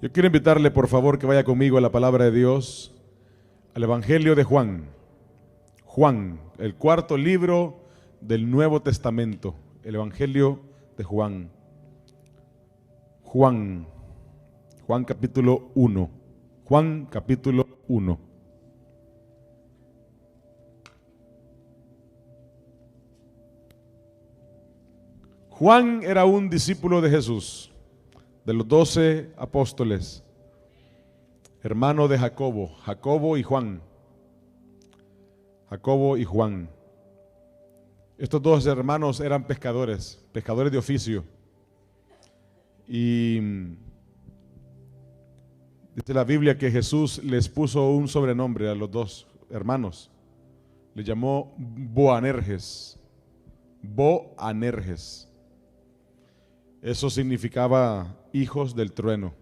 Yo quiero invitarle, por favor, que vaya conmigo a la palabra de Dios, al Evangelio de Juan. Juan, el cuarto libro del Nuevo Testamento, el Evangelio de Juan. Juan capítulo 1. Juan capítulo 1. Juan era un discípulo de Jesús, de los 12 apóstoles, hermano de Jacobo y Juan. Jacobo y Juan. Estos dos hermanos eran pescadores de oficio. Y dice la Biblia que Jesús les puso un sobrenombre a los dos hermanos. Le llamó Boanerges. Boanerges. Eso significaba hijos del trueno.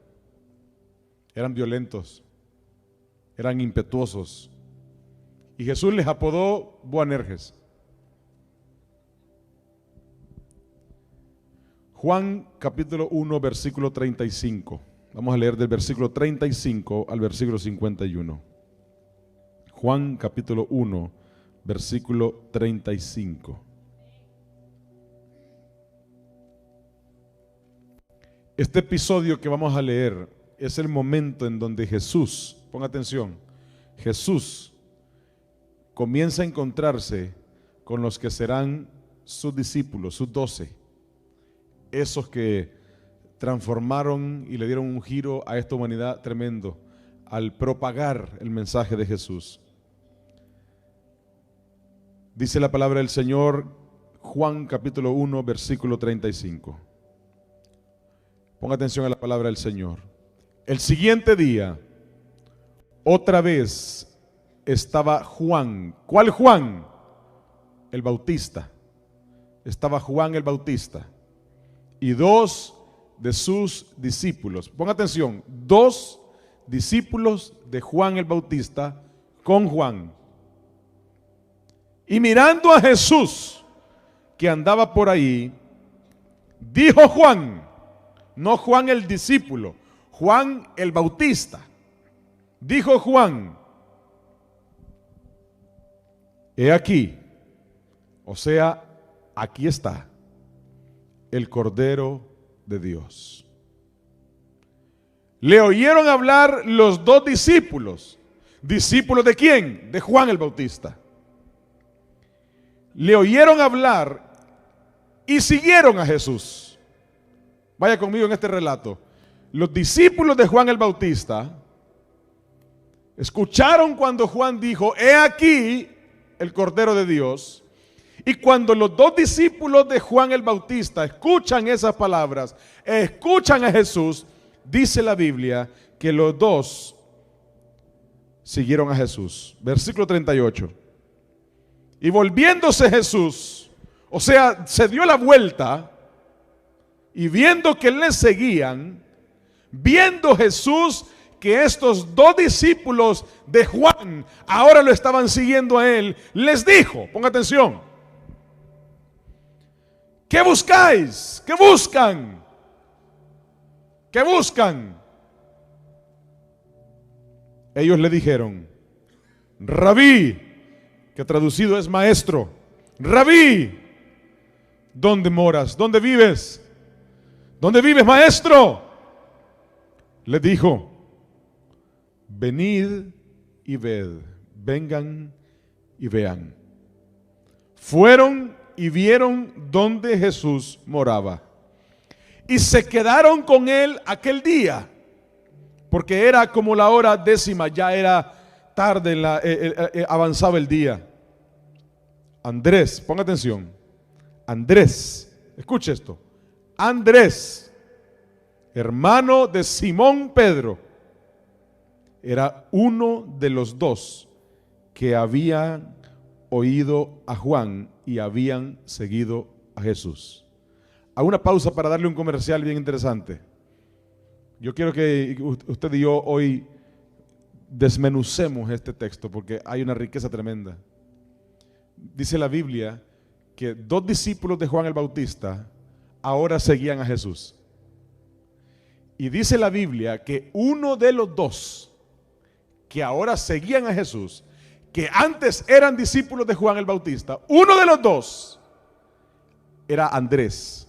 Eran violentos, eran impetuosos. Y Jesús les apodó Boanerges. Juan capítulo 1, versículo 35. Vamos a leer del versículo 35 al versículo 51. Juan capítulo 1, versículo 35. Este episodio que vamos a leer es el momento en donde Jesús, ponga atención, Jesús comienza a encontrarse con los que serán sus discípulos, sus 12, esos que transformaron y le dieron un giro a esta humanidad tremendo al propagar el mensaje de Jesús. Dice la palabra del Señor, Juan capítulo 1, versículo 35. Ponga atención a la palabra del Señor. El siguiente día, otra vez estaba Juan. ¿Cuál Juan? El Bautista. Estaba Juan el Bautista y dos de sus discípulos. Ponga atención, dos discípulos de Juan el Bautista con Juan. Y mirando a Jesús que andaba por ahí, dijo Juan, no Juan el discípulo, Juan el Bautista. Dijo Juan, he aquí, o sea, aquí está el Cordero de Dios. Le oyeron hablar los dos discípulos. ¿Discípulos de quién? De Juan el Bautista. Le oyeron hablar y siguieron a Jesús. Vaya conmigo en este relato. Los discípulos de Juan el Bautista escucharon cuando Juan dijo, he aquí el Cordero de Dios. Y cuando los dos discípulos de Juan el Bautista escuchan esas palabras, escuchan a Jesús, dice la Biblia que los dos siguieron a Jesús. Versículo 38. Y volviéndose Jesús, o sea, se dio la vuelta y viendo que le seguían, viendo Jesús que estos dos discípulos de Juan ahora lo estaban siguiendo a él, les dijo, ponga atención, ¿qué buscáis? ¿Qué buscan? ¿Qué buscan? Ellos le dijeron, Rabí, que traducido es maestro, Rabí, ¿dónde moras? ¿Dónde vives? ¿Dónde vives, maestro? Le dijo, venid y ved, vengan y vean. Fueron y vieron dónde Jesús moraba y se quedaron con él aquel día, porque era como la hora 10, ya era tarde, avanzaba el día. Andrés, ponga atención, Andrés, escuche esto, Andrés, hermano de Simón Pedro, era uno de los dos que habían oído a Juan y habían seguido a Jesús. Hago una pausa para darle un comercial bien interesante. Yo quiero que usted y yo hoy desmenucemos este texto porque hay una riqueza tremenda. Dice la Biblia que dos discípulos de Juan el Bautista ahora seguían a Jesús. Y dice la Biblia que uno de los dos que ahora seguían a Jesús, que antes eran discípulos de Juan el Bautista, uno de los dos era Andrés,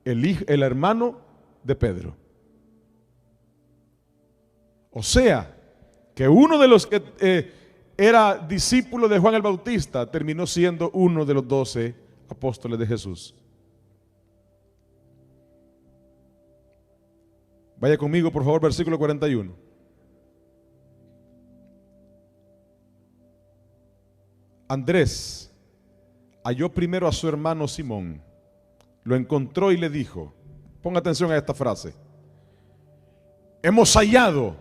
el hermano de Pedro. O sea, que uno de los que era discípulo de Juan el Bautista terminó siendo uno de los 12 apóstoles de Jesús. Vaya conmigo, por favor, versículo 41. Andrés halló primero a su hermano Simón, lo encontró y le dijo, ponga atención a esta frase: hemos hallado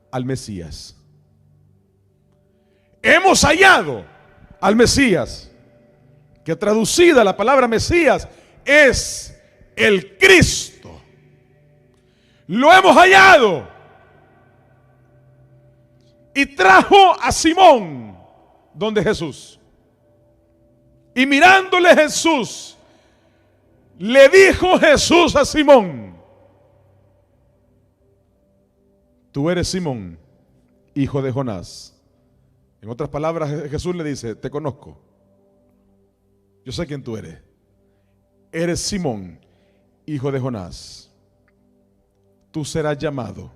al Mesías. Hemos hallado al Mesías, que traducida la palabra Mesías es el Cristo. Lo hemos hallado. Y trajo a Simón donde Jesús. Y mirándole Jesús, le dijo Jesús a Simón: tú eres Simón, hijo de Jonás. En otras palabras, Jesús le dice: te conozco, yo sé quién tú eres. Eres Simón, hijo de Jonás. Tú serás llamado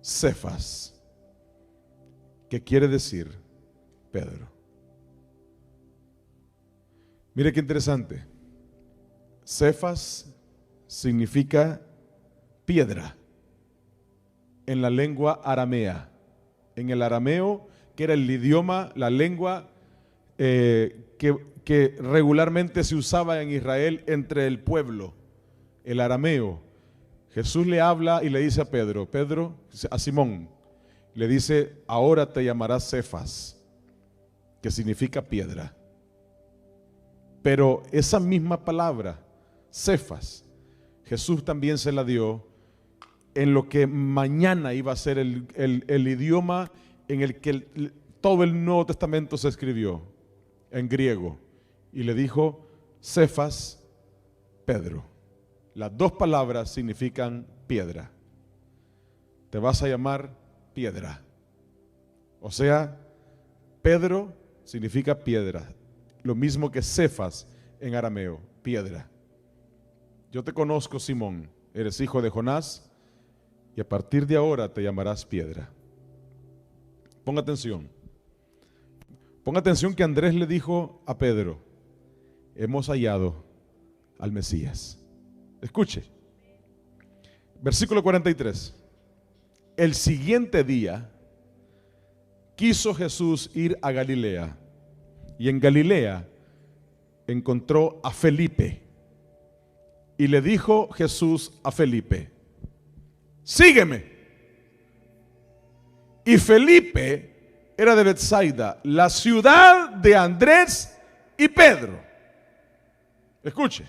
Cefas, que quiere decir Pedro. Mire qué interesante. Cefas significa piedra en la lengua aramea. En el arameo, que era el idioma, la lengua que regularmente se usaba en Israel entre el pueblo, el arameo. Jesús le habla y le dice a Pedro, a Simón, le dice: ahora te llamarás Cefas, que significa piedra. Pero esa misma palabra, Cefas, Jesús también se la dio en lo que mañana iba a ser el idioma en el que todo el Nuevo Testamento se escribió, en griego. Y le dijo: Cefas, Pedro. Las dos palabras significan piedra. Te vas a llamar piedra. O sea, Pedro significa piedra. Lo mismo que Cefas en arameo, piedra. Yo te conozco, Simón, eres hijo de Jonás, y a partir de ahora te llamarás piedra. Ponga atención. Ponga atención que Andrés le dijo a Pedro: hemos hallado al Mesías. Escuche. Versículo 43. El siguiente día quiso Jesús ir a Galilea, y en Galilea encontró a Felipe. Y le dijo Jesús a Felipe: sígueme. Y Felipe era de Betsaida, la ciudad de Andrés y Pedro. Escuche.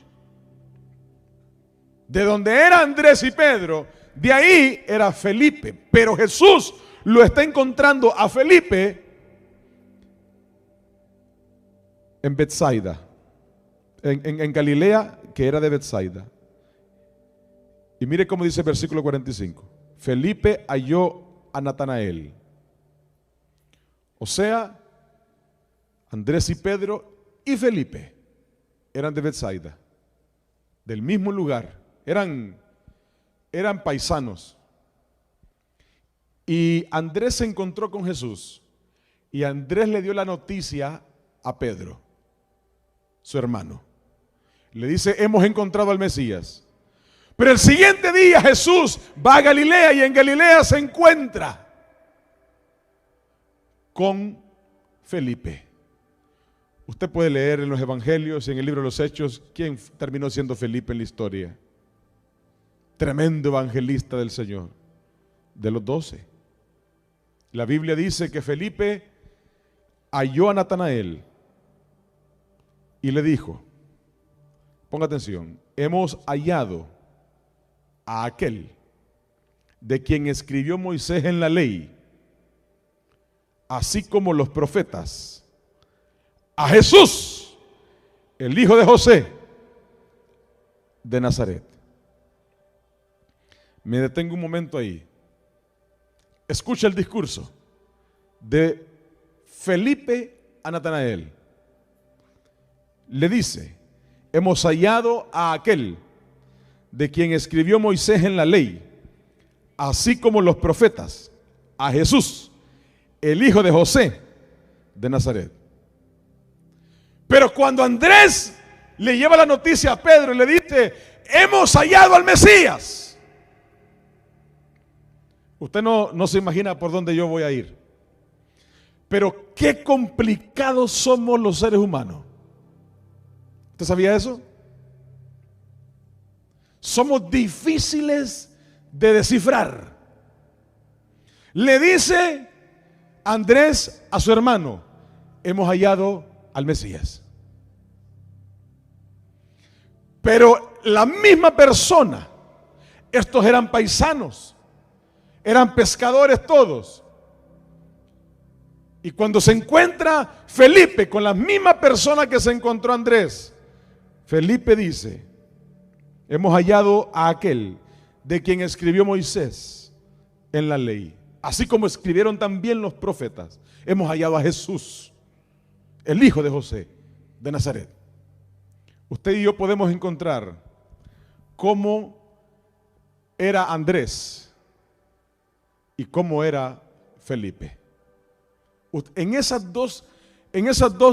De donde era Andrés y Pedro, de ahí era Felipe. Pero Jesús lo está encontrando a Felipe en Betsaida, en Galilea, que era de Betsaida. Y mire cómo dice el versículo 45. Felipe halló a Natanael. O sea, Andrés y Pedro y Felipe eran de Betsaida, del mismo lugar. Eran paisanos. Y Andrés se encontró con Jesús, y Andrés le dio la noticia a Pedro, su hermano. Le dice: hemos encontrado al Mesías. Pero el siguiente día Jesús va a Galilea, y en Galilea se encuentra con Felipe. Usted puede leer en los evangelios y en el libro de los Hechos quién terminó siendo Felipe en la historia. Tremendo evangelista del Señor, de los 12. La Biblia dice que Felipe halló a Natanael y le dijo, ponga atención: hemos hallado a aquel de quien escribió Moisés en la ley, así como los profetas, a Jesús, el hijo de José, de Nazaret. Me detengo un momento ahí. Escucha el discurso de Felipe a Natanael. Le dice: hemos hallado a aquel de quien escribió Moisés en la ley, así como los profetas, a Jesús, el hijo de José de Nazaret. Pero cuando Andrés le lleva la noticia a Pedro y le dice: hemos hallado al Mesías, usted no se imagina por dónde yo voy a ir. Pero qué complicados somos los seres humanos. ¿Usted sabía eso? Somos difíciles de descifrar. Le dice Andrés a su hermano: hemos hallado al Mesías. Pero la misma persona, estos eran paisanos, eran pescadores todos. Y cuando se encuentra Felipe con la misma persona que se encontró Andrés, Felipe dice: hemos hallado a aquel de quien escribió Moisés en la ley, así como escribieron también los profetas. Hemos hallado a Jesús, el hijo de José de Nazaret. Usted y yo podemos encontrar cómo era Andrés y cómo era Felipe. En esas dos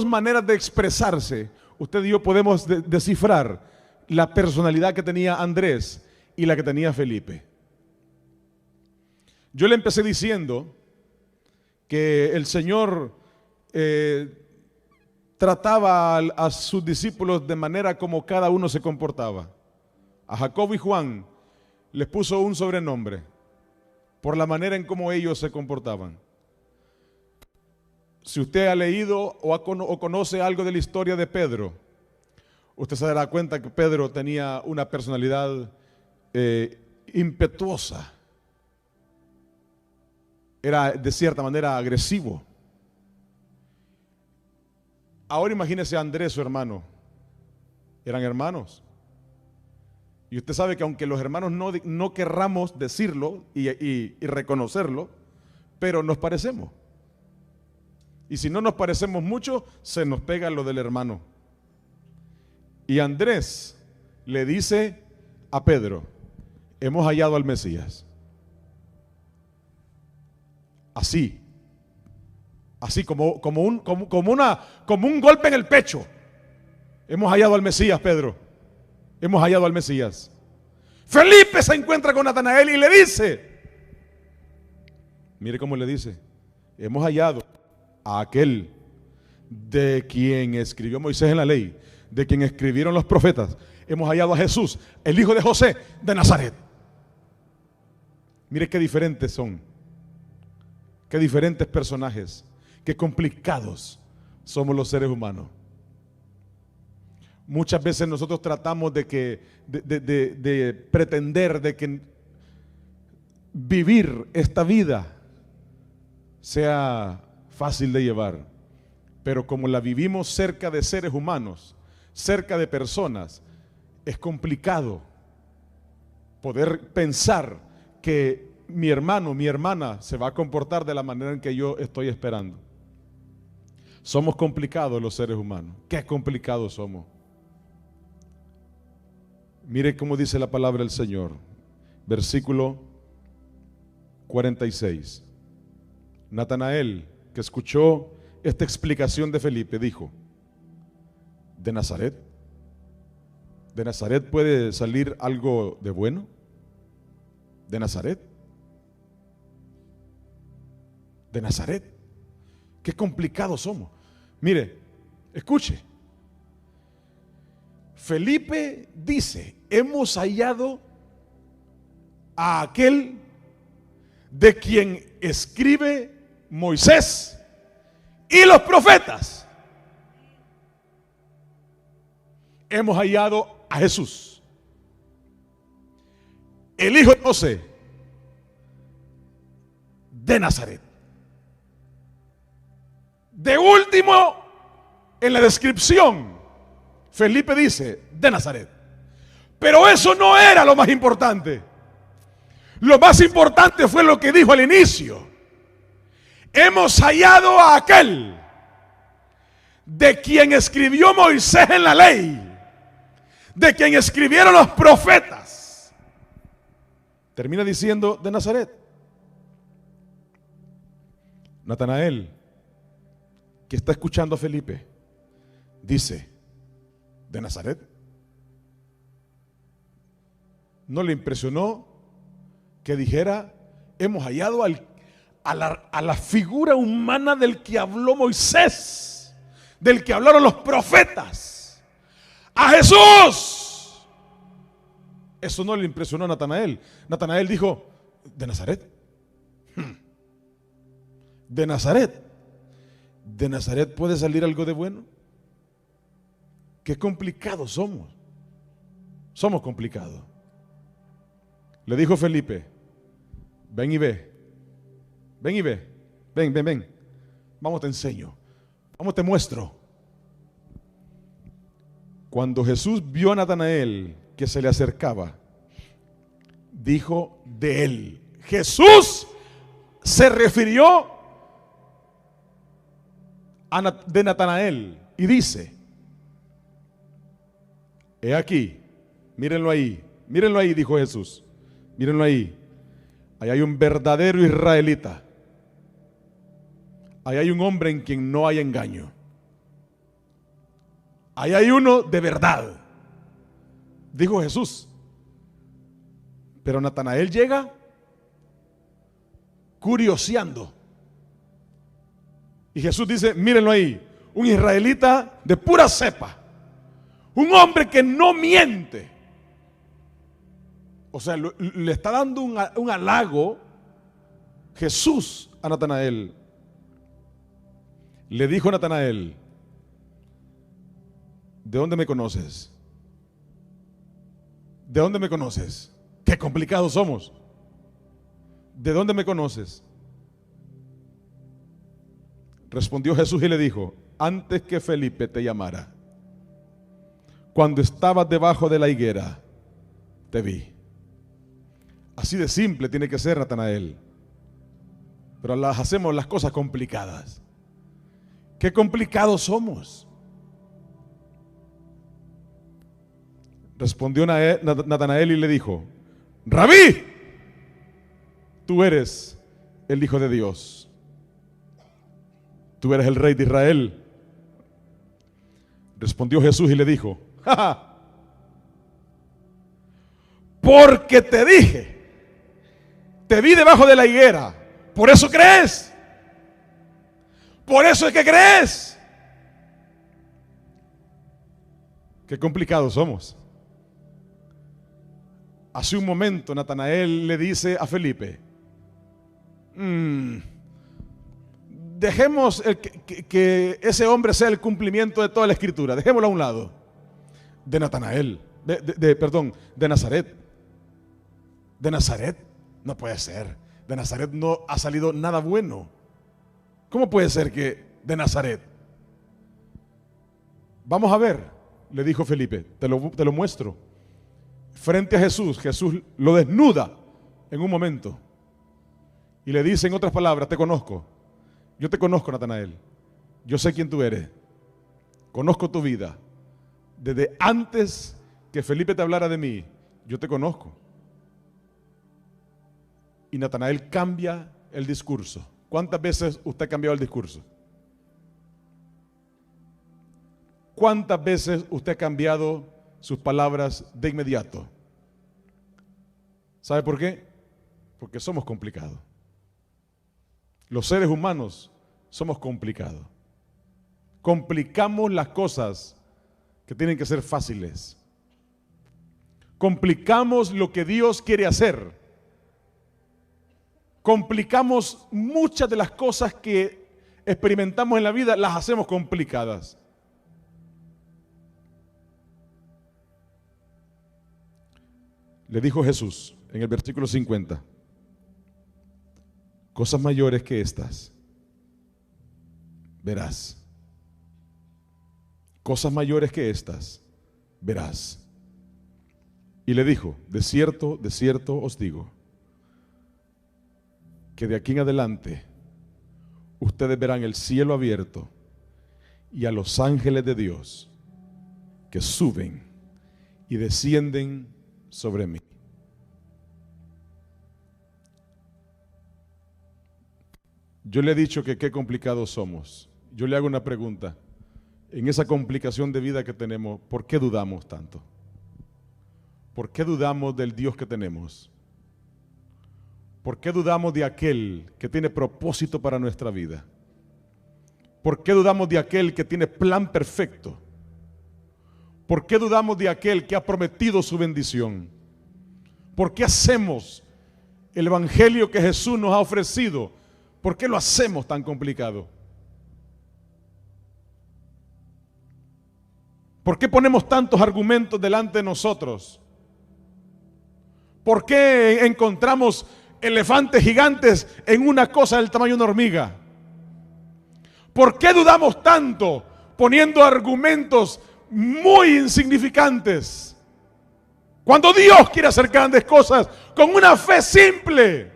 maneras de expresarse, usted y yo podemos descifrar la personalidad que tenía Andrés y la que tenía Felipe. Yo le empecé diciendo que el Señor trataba a sus discípulos de manera como cada uno se comportaba. A Jacobo y Juan les puso un sobrenombre por la manera en cómo ellos se comportaban. Si usted ha leído o conoce algo de la historia de Pedro, usted se dará cuenta que Pedro tenía una personalidad impetuosa. Era de cierta manera agresivo. Ahora imagínese a Andrés, su hermano. Eran hermanos. Y usted sabe que aunque los hermanos no querramos decirlo y reconocerlo, pero nos parecemos. Y si no nos parecemos mucho, se nos pega lo del hermano. Y Andrés le dice a Pedro: hemos hallado al Mesías. Así como un golpe en el pecho. Hemos hallado al Mesías, Pedro. Hemos hallado al Mesías. Felipe se encuentra con Natanael y le dice, mire cómo le dice: hemos hallado a aquel de quien escribió Moisés en la ley, de quien escribieron los profetas. Hemos hallado a Jesús, el hijo de José de Nazaret. Mire qué diferentes son, qué diferentes personajes, qué complicados somos los seres humanos. Muchas veces nosotros tratamos de pretender de que vivir esta vida sea fácil de llevar, pero como la vivimos cerca de seres humanos, cerca de personas, es complicado poder pensar que mi hermano, mi hermana se va a comportar de la manera en que yo estoy esperando. Somos complicados los seres humanos. Qué complicados somos. Mire cómo dice la palabra del Señor, versículo 46. Natanael, que escuchó esta explicación de Felipe, dijo: ¿de Nazaret? ¿De Nazaret puede salir algo de bueno? ¿De Nazaret? ¿De Nazaret? Qué complicados somos. Mire, escuche. Felipe dice: hemos hallado a aquel de quien escribe Moisés y los profetas. Hemos hallado a Jesús, el hijo de José de Nazaret. De último, en la descripción, Felipe dice: de Nazaret. Pero eso no era lo más importante. Lo más importante fue lo que dijo al inicio. Hemos hallado a aquel de quien escribió Moisés en la ley, de quien escribieron los profetas. Termina diciendo de Nazaret. Natanael, que está escuchando a Felipe, dice, ¿de Nazaret? ¿No le impresionó que dijera, hemos hallado a la figura humana del que habló Moisés, del que hablaron los profetas, a Jesús? Eso no le impresionó a Natanael. Natanael dijo, ¿de Nazaret? ¿De Nazaret? ¿De Nazaret puede salir algo de bueno? Qué complicados somos. Somos complicados. Le dijo Felipe, ven y ve. Ven y ve. Ven, ven, ven. Vamos, te enseño. Vamos, te muestro. Cuando Jesús vio a Natanael que se le acercaba, dijo de él. Jesús se refirió de Natanael y dice, he aquí, mírenlo ahí, dijo Jesús, mírenlo ahí hay un verdadero israelita, ahí hay un hombre en quien no hay engaño, ahí hay uno de verdad, dijo Jesús. Pero Natanael llega curioseando. Y Jesús dice, mírenlo ahí, un israelita de pura cepa, un hombre que no miente. O sea, le está dando un halago Jesús a Natanael. Le dijo a Natanael, ¿de dónde me conoces? ¿De dónde me conoces? Qué complicados somos. ¿De dónde me conoces? Respondió Jesús y le dijo, antes que Felipe te llamara, cuando estabas debajo de la higuera, te vi. Así de simple tiene que ser, Natanael. Pero hacemos las cosas complicadas. Qué complicados somos. Respondió Natanael y le dijo, Rabí, tú eres el Hijo de Dios. Tú eres el Rey de Israel. Respondió Jesús y le dijo, ¡ja, ja! Porque te dije, te vi debajo de la higuera, por eso crees. Por eso es que crees. Qué complicados somos. Hace un momento Natanael le dice a Felipe, dejemos que ese hombre sea el cumplimiento de toda la escritura, dejémoslo a un lado. De Natanael, de Nazaret. De Nazaret, no puede ser. De Nazaret no ha salido nada bueno. ¿Cómo puede ser que de Nazaret? Vamos a ver, le dijo Felipe, te lo muestro. Frente a Jesús, Jesús lo desnuda en un momento y le dice en otras palabras, te conozco. Yo te conozco, Natanael. Yo sé quién tú eres. Conozco tu vida. Desde antes que Felipe te hablara de mí, yo te conozco. Y Natanael cambia el discurso. ¿Cuántas veces usted ha cambiado el discurso? ¿Cuántas veces usted ha cambiado sus palabras de inmediato? ¿Sabe por qué? Porque somos complicados. Los seres humanos somos complicados. Complicamos las cosas que tienen que ser fáciles. Complicamos lo que Dios quiere hacer. Complicamos muchas de las cosas que experimentamos en la vida, las hacemos complicadas. Le dijo Jesús en el versículo 50, cosas mayores que estas verás. Cosas mayores que estas verás. Y le dijo, de cierto os digo, que de aquí en adelante ustedes verán el cielo abierto y a los ángeles de Dios que suben y descienden sobre mí. Yo le he dicho que qué complicados somos. Yo le hago una pregunta. En esa complicación de vida que tenemos, ¿por qué dudamos tanto? ¿Por qué dudamos del Dios que tenemos? ¿Por qué dudamos de aquel que tiene propósito para nuestra vida? ¿Por qué dudamos de aquel que tiene plan perfecto? ¿Por qué dudamos de aquel que ha prometido su bendición? ¿Por qué hacemos el evangelio que Jesús nos ha ofrecido? ¿Por qué lo hacemos tan complicado? ¿Por qué ponemos tantos argumentos delante de nosotros? ¿Por qué encontramos elefantes gigantes en una cosa del tamaño de una hormiga? ¿Por qué dudamos tanto poniendo argumentos muy insignificantes? Cuando Dios quiere hacer grandes cosas con una fe simple,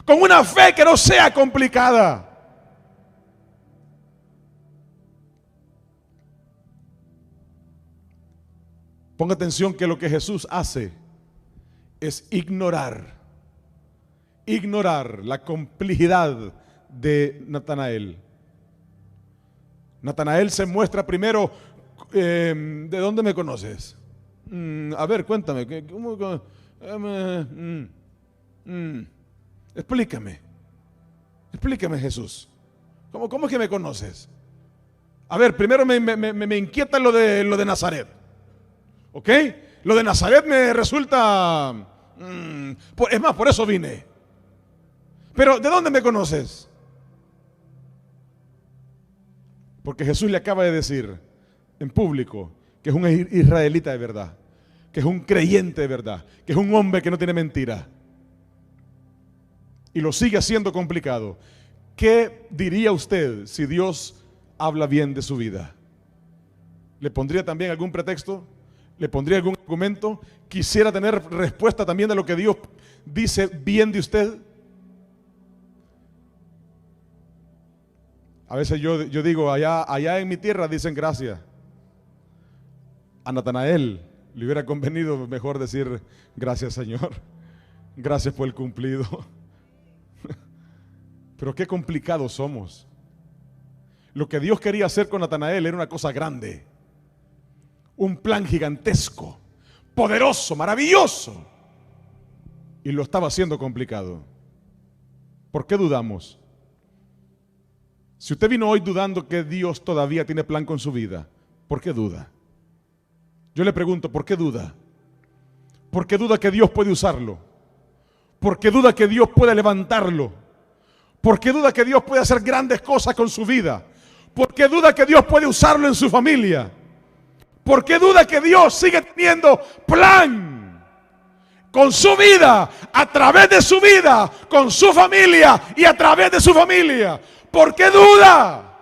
con una fe que no sea complicada. Ponga atención que lo que Jesús hace es ignorar la complejidad de Natanael. Natanael se muestra primero, ¿de dónde me conoces? A ver, cuéntame, explícame Jesús, ¿cómo es que me conoces? A ver, primero me inquieta lo de Nazaret, ¿ok? Lo de Nazaret me resulta, es más, por eso vine. Pero ¿de dónde me conoces? Porque Jesús le acaba de decir en público que es un israelita de verdad, que es un creyente de verdad, que es un hombre que no tiene mentira. Y lo sigue haciendo complicado. ¿Qué diría usted si Dios habla bien de su vida? ¿Le pondría también algún pretexto? ¿Le pondría algún argumento? ¿Quisiera tener respuesta también de lo que Dios dice bien de usted? A veces yo digo, allá en mi tierra dicen gracias. A Natanael le hubiera convenido mejor decir gracias, Señor. Gracias por el cumplido. Pero qué complicados somos. Lo que Dios quería hacer con Natanael era una cosa grande. Un plan gigantesco, poderoso, maravilloso. Y lo estaba haciendo complicado. ¿Por qué dudamos? Si usted vino hoy dudando que Dios todavía tiene plan con su vida, ¿por qué duda? Yo le pregunto, ¿por qué duda? ¿Por qué duda que Dios puede usarlo? ¿Por qué duda que Dios puede levantarlo? ¿Por qué duda que Dios puede hacer grandes cosas con su vida? ¿Por qué duda que Dios puede usarlo en su familia? ¿Por qué duda que Dios sigue teniendo plan con su vida, a través de su vida, con su familia y a través de su familia? ¿Por qué duda?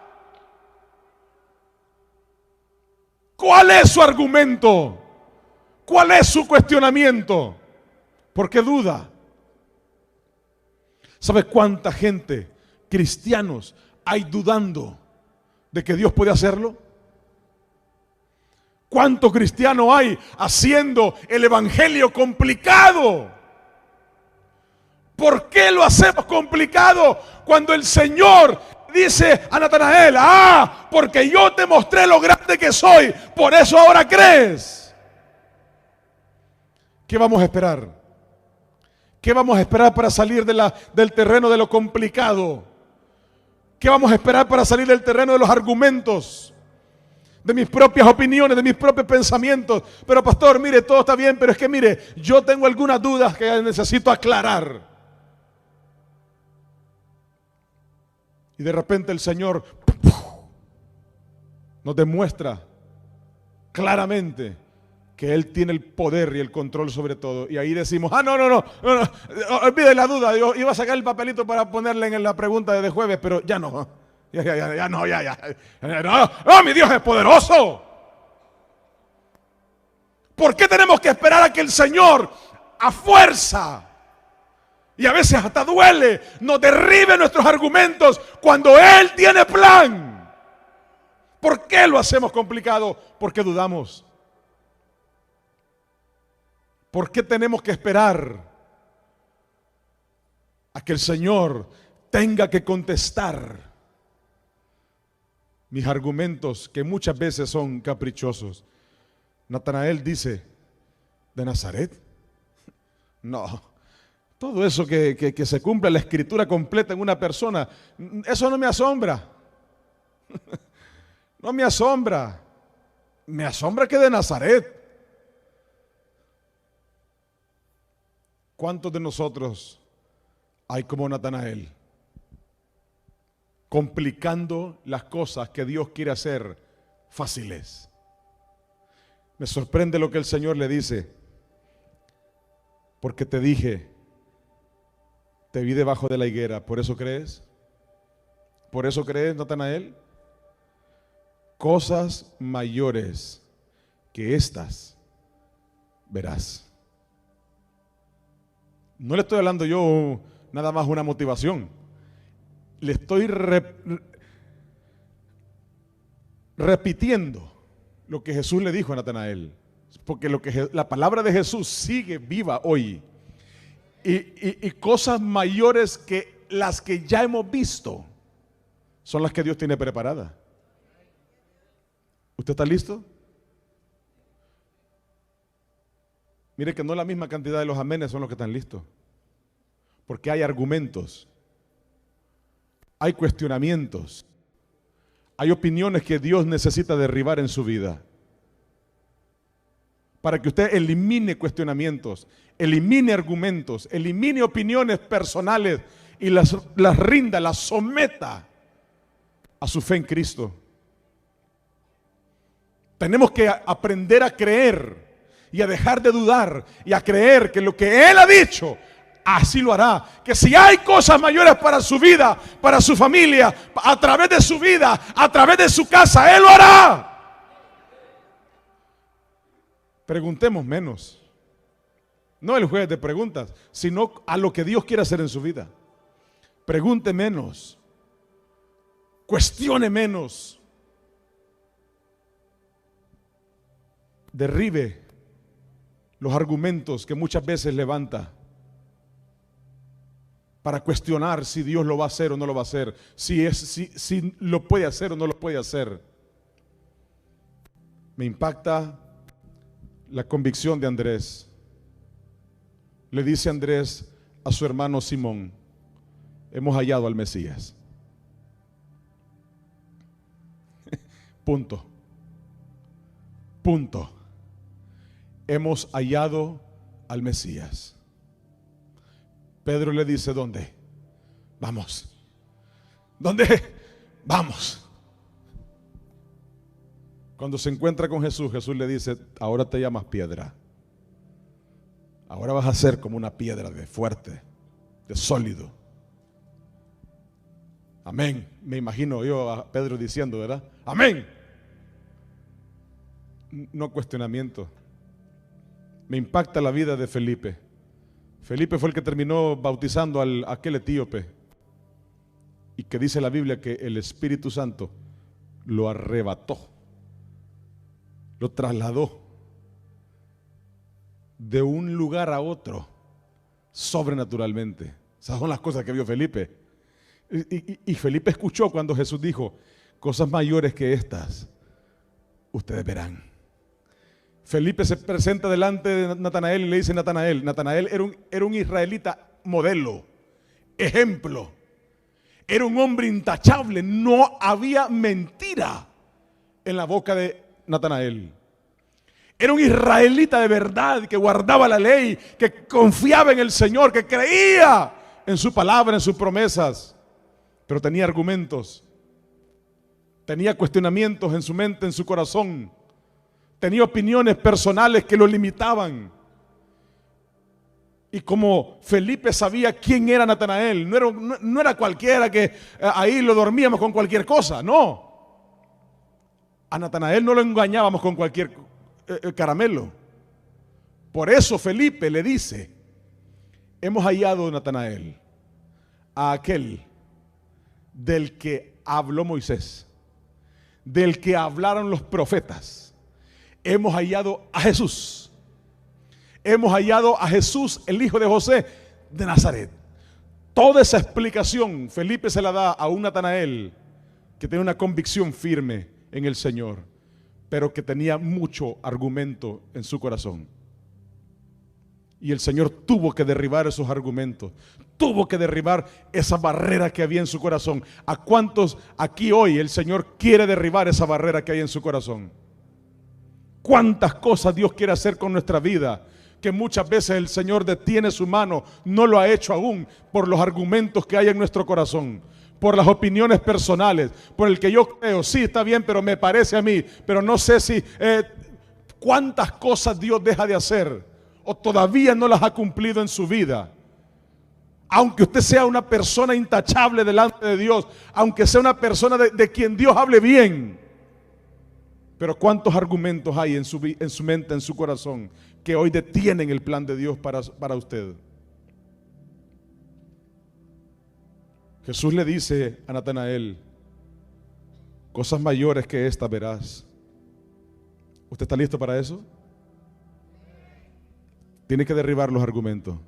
¿Cuál es su argumento? ¿Cuál es su cuestionamiento? ¿Por qué duda? ¿Sabe cuánta gente, cristianos, hay dudando de que Dios puede hacerlo? ¿Cuántos cristianos hay haciendo el evangelio complicado? ¿Por qué lo hacemos complicado cuando el Señor dice a Natanael, porque yo te mostré lo grande que soy, por eso ahora crees? ¿Qué vamos a esperar? ¿Qué vamos a esperar para salir del terreno de lo complicado? ¿Qué vamos a esperar para salir del terreno de los argumentos? De mis propias opiniones, de mis propios pensamientos. Pero pastor, mire, todo está bien, pero es que mire, yo tengo algunas dudas que necesito aclarar. Y de repente el Señor nos demuestra claramente que Él tiene el poder y el control sobre todo. Y ahí decimos, no, olvide la duda. Yo iba a sacar el papelito para ponerle en la pregunta de jueves, pero ya no. No, mi Dios es poderoso. ¿Por qué tenemos que esperar a que el Señor a fuerza Y a veces hasta duele, nos derribe nuestros argumentos cuando Él tiene plan. ¿Por qué lo hacemos complicado? Porque dudamos. ¿Por qué tenemos que esperar a que el Señor tenga que contestar mis argumentos, que muchas veces son caprichosos? Natanael dice, ¿de Nazaret? No, todo eso que se cumpla la escritura completa en una persona, eso no me asombra. No me asombra. Me asombra que de Nazaret. ¿Cuántos de nosotros hay como Natanael? Complicando las cosas que Dios quiere hacer fáciles. Me sorprende lo que el Señor le dice. Porque te dije, te vi debajo de la higuera. ¿Por eso crees? ¿Por eso crees, Natanael? Cosas mayores que estas verás. No le estoy hablando yo nada más una motivación. Le estoy repitiendo lo que Jesús le dijo a Natanael. Porque la palabra de Jesús sigue viva hoy. Y cosas mayores que las que ya hemos visto son las que Dios tiene preparadas. ¿Usted está listo? Mire que no la misma cantidad de los amenes son los que están listos. Porque hay argumentos, hay cuestionamientos, hay opiniones que Dios necesita derribar en su vida. Para que usted elimine cuestionamientos, elimine argumentos, elimine opiniones personales y las rinda, las someta a su fe en Cristo. Tenemos que aprender a creer y a dejar de dudar y a creer que lo que Él ha dicho, así lo hará. Que si hay cosas mayores para su vida, para su familia, a través de su vida, a través de su casa, Él lo hará. Preguntemos menos. No el jueves de preguntas, sino a lo que Dios quiere hacer en su vida. Pregunte menos. Cuestione menos. Derribe los argumentos que muchas veces levanta para cuestionar si Dios lo va a hacer o no lo va a hacer, si lo puede hacer o no lo puede hacer. Me impacta la convicción de Andrés. Le dice Andrés a su hermano Simón, hemos hallado al Mesías. Punto. Punto. Hemos hallado al Mesías. Pedro le dice, ¿dónde? Vamos. ¿Dónde? Vamos. Cuando se encuentra con Jesús, Jesús le dice, ahora te llamas piedra. Ahora vas a ser como una piedra de fuerte, de sólido. Amén. Me imagino yo a Pedro diciendo, ¿verdad? Amén. No cuestionamiento. Me impacta la vida de Felipe. Felipe fue el que terminó bautizando a aquel etíope. Y que dice la Biblia que el Espíritu Santo lo arrebató, lo trasladó de un lugar a otro sobrenaturalmente. Esas son las cosas que vio Felipe. Y Felipe escuchó cuando Jesús dijo, cosas mayores que estas ustedes verán. Felipe se presenta delante de Natanael y le dice, Natanael era un israelita modelo, ejemplo, era un hombre intachable, no había mentira en la boca de Natanael. Era un israelita de verdad que guardaba la ley, que confiaba en el Señor, que creía en su palabra, en sus promesas, pero tenía argumentos, tenía cuestionamientos en su mente, en su corazón. Tenía opiniones personales que lo limitaban. Y como Felipe sabía quién era Natanael, no era cualquiera que ahí lo dormíamos con cualquier cosa, no. A Natanael no lo engañábamos con cualquier caramelo. Por eso Felipe le dice, hemos hallado, Natanael, a aquel del que habló Moisés, del que hablaron los profetas. Hemos hallado a Jesús. Hemos hallado a Jesús, el hijo de José de Nazaret. Toda esa explicación Felipe se la da a un Natanael que tiene una convicción firme en el Señor, pero que tenía mucho argumento en su corazón. Y el Señor tuvo que derribar esos argumentos, tuvo que derribar esa barrera que había en su corazón. ¿A cuántos aquí hoy el Señor quiere derribar esa barrera que hay en su corazón? ¿Cuántas cosas Dios quiere hacer con nuestra vida? Que muchas veces el Señor detiene su mano, no lo ha hecho aún por los argumentos que hay en nuestro corazón, por las opiniones personales, por el que yo creo, sí está bien, pero me parece a mí, pero no sé si, cuántas cosas Dios deja de hacer o todavía no las ha cumplido en su vida. Aunque usted sea una persona intachable delante de Dios, aunque sea una persona de quien Dios hable bien, pero cuántos argumentos hay en su mente, en su corazón, que hoy detienen el plan de Dios para usted. Jesús le dice a Natanael: cosas mayores que esta verás. ¿Usted está listo para eso? Tiene que derribar los argumentos.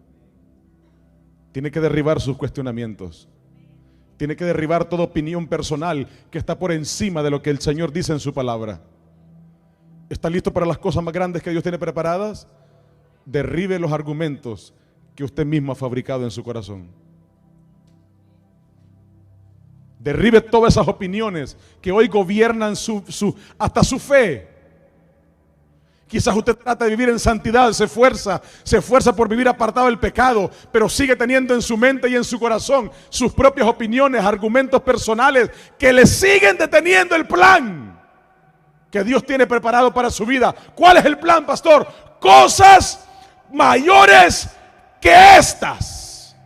Tiene que derribar sus cuestionamientos. Tiene que derribar toda opinión personal que está por encima de lo que el Señor dice en su palabra. ¿Está listo para las cosas más grandes que Dios tiene preparadas? Derribe los argumentos que usted mismo ha fabricado en su corazón. Derribe todas esas opiniones que hoy gobiernan hasta su fe. Quizás usted trata de vivir en santidad, se esfuerza por vivir apartado del pecado, pero sigue teniendo en su mente y en su corazón sus propias opiniones, argumentos personales que le siguen deteniendo el plan que Dios tiene preparado para su vida. ¿Cuál es el plan, pastor? Cosas mayores que estas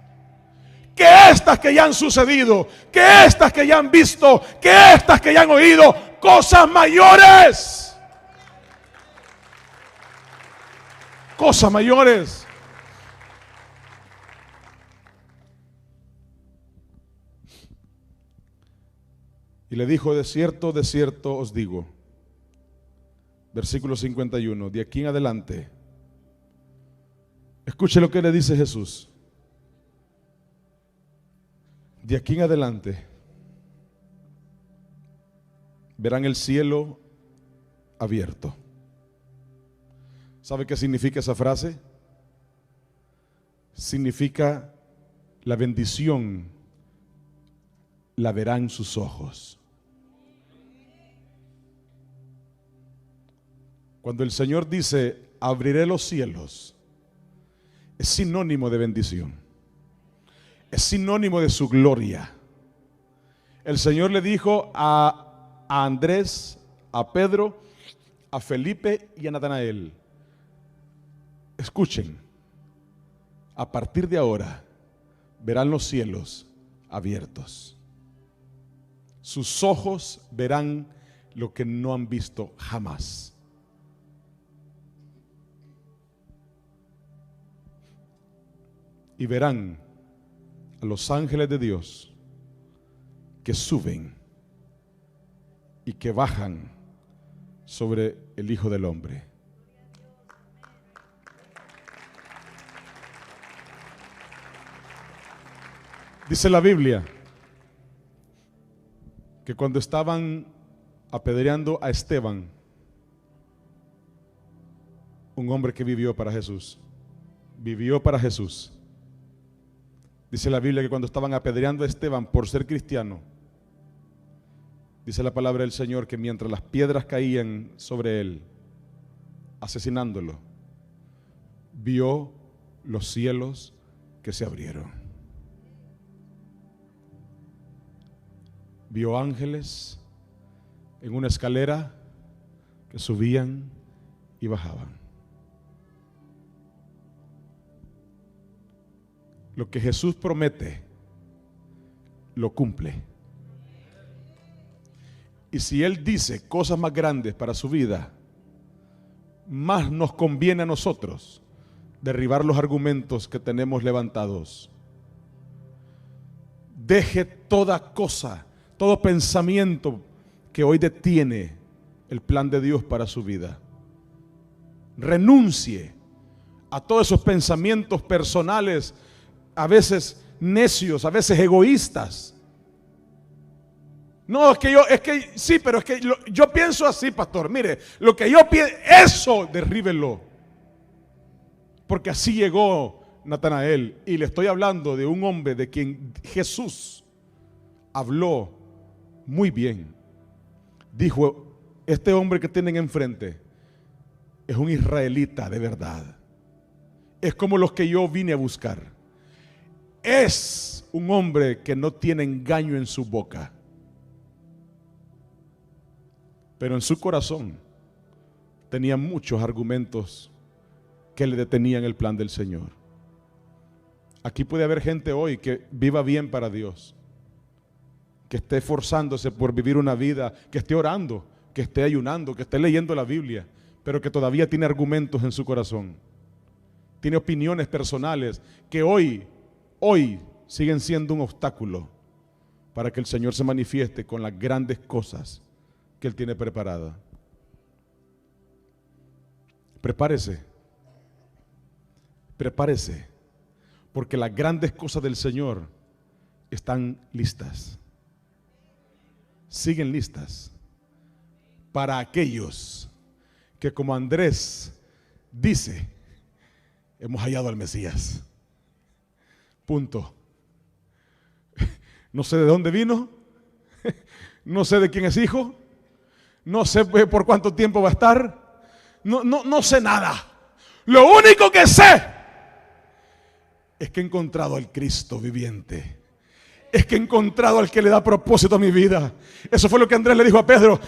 que ya han sucedido, que estas que ya han visto, que estas que ya han oído, cosas mayores. Cosas mayores. Y le dijo: de cierto os digo. Versículo 51, de aquí en adelante. Escuche lo que le dice Jesús. De aquí en adelante verán el cielo abierto. ¿Sabe qué significa esa frase? Significa la bendición la verán sus ojos. Cuando el Señor dice: abriré los cielos, es sinónimo de bendición, es sinónimo de su gloria. El Señor le dijo a Andrés, a Pedro, a Felipe y a Natanael: escuchen, a partir de ahora verán los cielos abiertos. Sus ojos verán lo que no han visto jamás. Y verán a los ángeles de Dios que suben y que bajan sobre el Hijo del Hombre. Dice la Biblia que cuando estaban apedreando a Esteban, un hombre que vivió para Jesús, dice la Biblia que cuando estaban apedreando a Esteban por ser cristiano, dice la palabra del Señor que mientras las piedras caían sobre él, asesinándolo, vio los cielos que se abrieron. Vio ángeles en una escalera que subían y bajaban. Lo que Jesús promete, lo cumple. Y si Él dice cosas más grandes para su vida, más nos conviene a nosotros derribar los argumentos que tenemos levantados. Deje toda cosa, todo pensamiento que hoy detiene el plan de Dios para su vida. Renuncie a todos esos pensamientos personales, a veces necios, a veces egoístas. No, sí, pero es que yo pienso así, pastor. Mire, lo que yo pienso, eso derríbelo. Porque así llegó Natanael. Y le estoy hablando de un hombre de quien Jesús habló muy bien. Dijo, este hombre que tienen enfrente es un israelita de verdad. Es como los que yo vine a buscar. Es un hombre que no tiene engaño en su boca. Pero en su corazón tenía muchos argumentos que le detenían el plan del Señor. Aquí puede haber gente hoy que viva bien para Dios, que esté esforzándose por vivir una vida, que esté orando, que esté ayunando, que esté leyendo la Biblia, pero que todavía tiene argumentos en su corazón. Tiene opiniones personales que hoy siguen siendo un obstáculo para que el Señor se manifieste con las grandes cosas que Él tiene preparadas. Prepárese, porque las grandes cosas del Señor están listas. Siguen listas para aquellos que, como Andrés dice, hemos hallado al Mesías. Punto. No sé de dónde vino, no sé de quién es hijo, no sé por cuánto tiempo va a estar, no sé nada. Lo único que sé es que he encontrado al Cristo viviente. Es que he encontrado al que le da propósito a mi vida. Eso fue lo que Andrés le dijo a Pedro.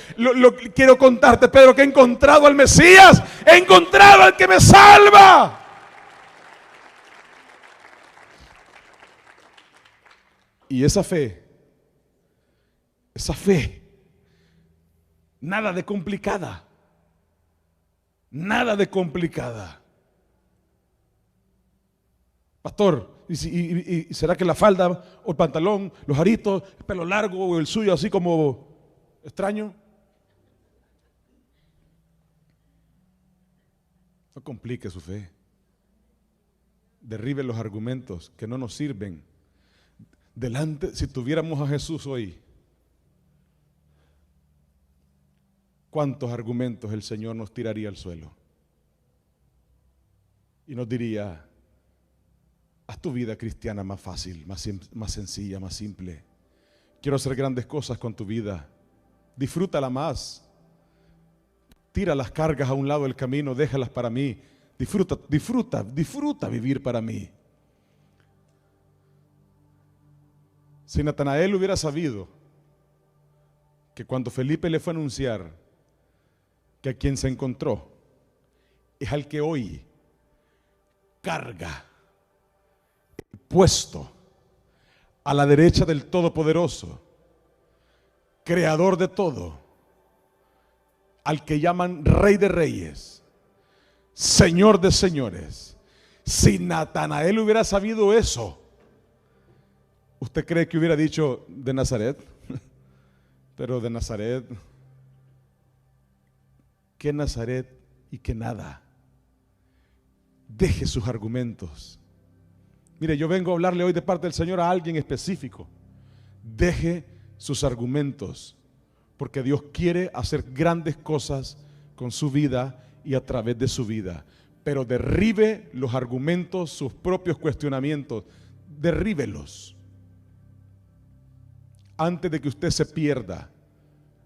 Quiero contarte, Pedro, que he encontrado al Mesías. He encontrado al que me salva. Y esa fe, nada de complicada. Nada de complicada. Pastor, ¿y será que la falda o el pantalón, los aritos, el pelo largo o el suyo así como extraño? No complique su fe. Derribe los argumentos que no nos sirven. Si tuviéramos a Jesús hoy, ¿cuántos argumentos el Señor nos tiraría al suelo? Y nos diría: haz tu vida cristiana más fácil, más sencilla, más simple. Quiero hacer grandes cosas con tu vida. Disfrútala más. Tira las cargas a un lado del camino, déjalas para mí. Disfruta vivir para mí. Si Natanael hubiera sabido que cuando Felipe le fue a anunciar que a quien se encontró es al que hoy carga puesto a la derecha del Todopoderoso, Creador de todo, al que llaman Rey de Reyes, Señor de Señores. Si Natanael hubiera sabido eso, ¿usted cree que hubiera dicho de Nazaret? Pero de Nazaret, ¿qué Nazaret y qué nada? Deje sus argumentos. Mire, yo vengo a hablarle hoy de parte del Señor a alguien específico. Deje sus argumentos, porque Dios quiere hacer grandes cosas con su vida y a través de su vida. Pero derribe los argumentos, sus propios cuestionamientos, derríbelos antes de que usted se pierda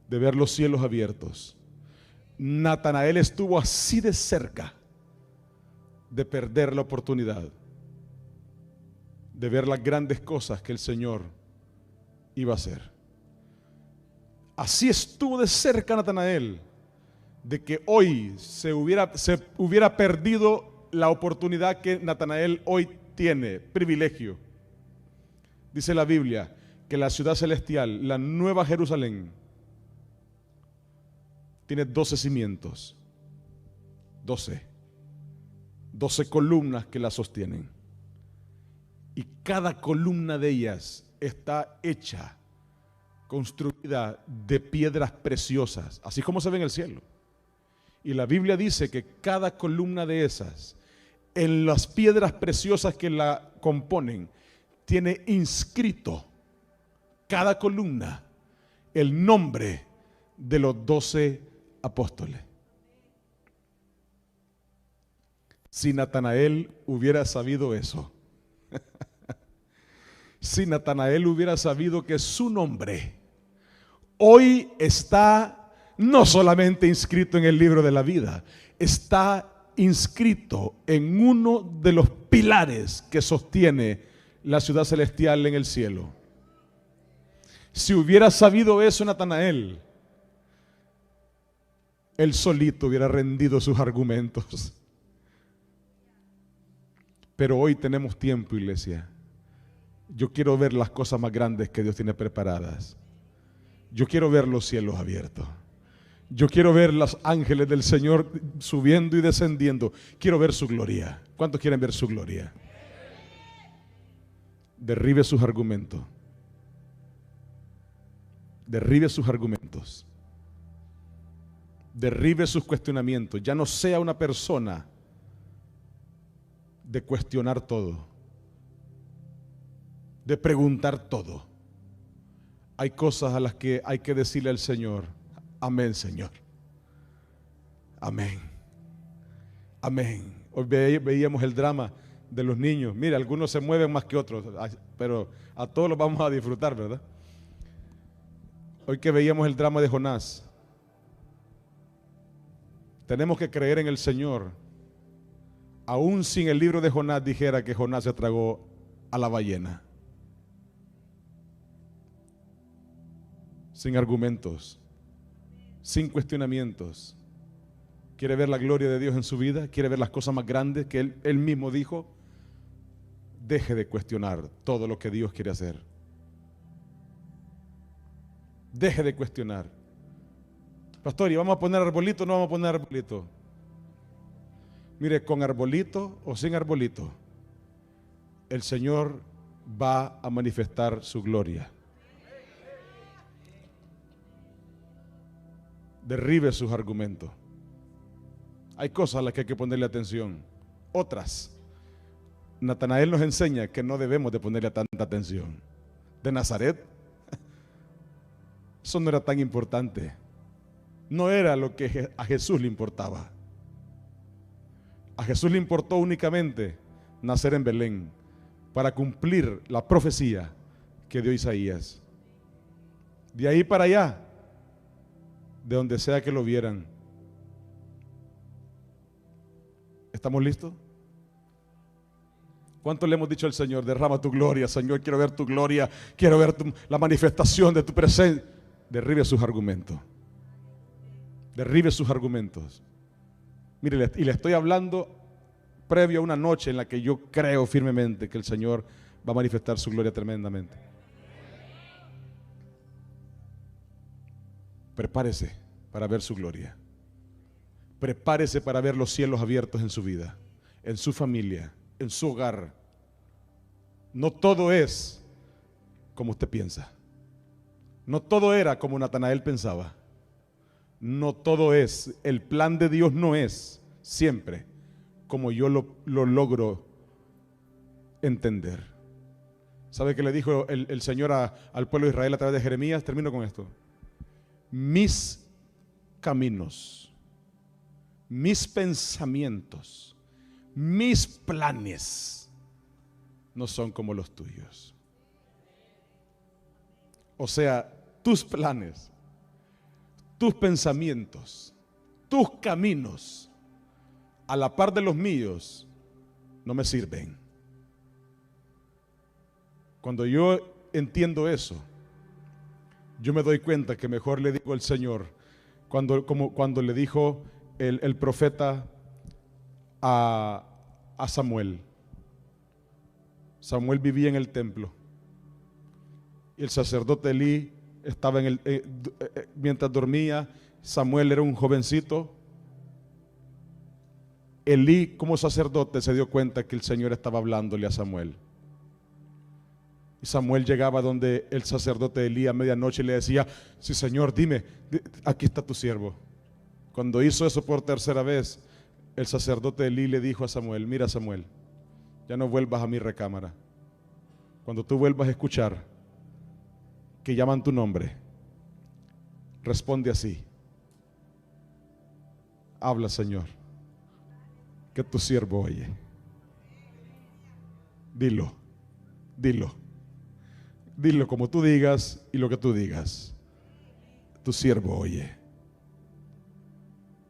de ver los cielos abiertos. Natanael estuvo así de cerca de perder la oportunidad de ver las grandes cosas que el Señor iba a hacer. Así estuvo de cerca Natanael de que hoy se hubiera perdido la oportunidad que Natanael hoy tiene, privilegio. Dice la Biblia que la ciudad celestial, la nueva Jerusalén, tiene 12 cimientos. 12. 12 columnas que la sostienen. Y cada columna de ellas está hecha, construida de piedras preciosas, así como se ve en el cielo. Y la Biblia dice que cada columna de esas, en las piedras preciosas que la componen, tiene inscrito cada columna el nombre de los 12 apóstoles. Si Natanael hubiera sabido eso, si Natanael hubiera sabido que su nombre hoy está no solamente inscrito en el libro de la vida, está inscrito en uno de los pilares que sostiene la ciudad celestial en el cielo. Si hubiera sabido eso Natanael, él solito hubiera rendido sus argumentos. Pero hoy tenemos tiempo, iglesia. Yo quiero ver las cosas más grandes que Dios tiene preparadas. Yo quiero ver los cielos abiertos. Yo quiero ver los ángeles del Señor subiendo y descendiendo. Quiero ver su gloria. ¿Cuántos quieren ver su gloria? Derribe sus argumentos. Derribe sus argumentos. Derribe sus cuestionamientos. Ya no sea una persona de cuestionar todo, de preguntar todo. Hay cosas a las que hay que decirle al Señor: amén, Señor. Amén. Amén. Hoy veíamos el drama de los niños. Mira, algunos se mueven más que otros, pero a todos los vamos a disfrutar, ¿verdad? Hoy que veíamos el drama de Jonás, tenemos que creer en el Señor. Aún sin el libro de Jonás dijera que Jonás se tragó a la ballena. Sin argumentos, sin cuestionamientos. ¿Quiere ver la gloria de Dios en su vida? ¿Quiere ver las cosas más grandes que Él mismo dijo? Deje de cuestionar todo lo que Dios quiere hacer. Deje de cuestionar. Pastor, ¿y vamos a poner arbolito o no vamos a poner arbolito? Mire, con arbolito o sin arbolito, el Señor va a manifestar su gloria. Derribe sus argumentos. Hay cosas a las que hay que ponerle atención. Otras, Natanael nos enseña que no debemos de ponerle tanta atención. De Nazaret, eso no era tan importante. No era lo que a Jesús le importaba. A Jesús le importó únicamente nacer en Belén para cumplir la profecía que dio Isaías. De ahí para allá, de donde sea que lo vieran. ¿Estamos listos? ¿Cuánto le hemos dicho al Señor? Derrama tu gloria, Señor, quiero ver tu gloria, quiero ver la manifestación de tu presencia. Derribe sus argumentos. Derribe sus argumentos. Mire, y le estoy hablando previo a una noche en la que yo creo firmemente que el Señor va a manifestar su gloria tremendamente. Prepárese para ver su gloria. Prepárese para ver los cielos abiertos en su vida, en su familia, en su hogar. No todo es como usted piensa. No todo era como Natanael pensaba. No todo es, el plan de Dios no es siempre como yo lo logro entender. ¿Sabe qué le dijo el Señor al pueblo de Israel a través de Jeremías? Termino con esto. Mis caminos, mis pensamientos, mis planes no son como los tuyos. O sea, tus planes, tus pensamientos, tus caminos, a la par de los míos, no me sirven. Cuando yo entiendo eso, yo me doy cuenta que mejor le digo al Señor, cuando le dijo el profeta a Samuel. Samuel vivía en el templo y el sacerdote Elí estaba mientras dormía. Samuel era un jovencito Elí, como sacerdote, se dio cuenta que el Señor estaba hablándole a Samuel. Y Samuel llegaba donde el sacerdote Elí a medianoche y le decía: sí, Señor, dime, aquí está tu siervo. Cuando hizo eso por tercera vez, el sacerdote Elí le dijo a Samuel: mira, Samuel, ya no vuelvas a mi recámara. Cuando tú vuelvas a escuchar que llaman tu nombre, responde así: habla, Señor, que tu siervo oye. Dilo, dilo, dilo como tú digas y lo que tú digas. Tu siervo oye.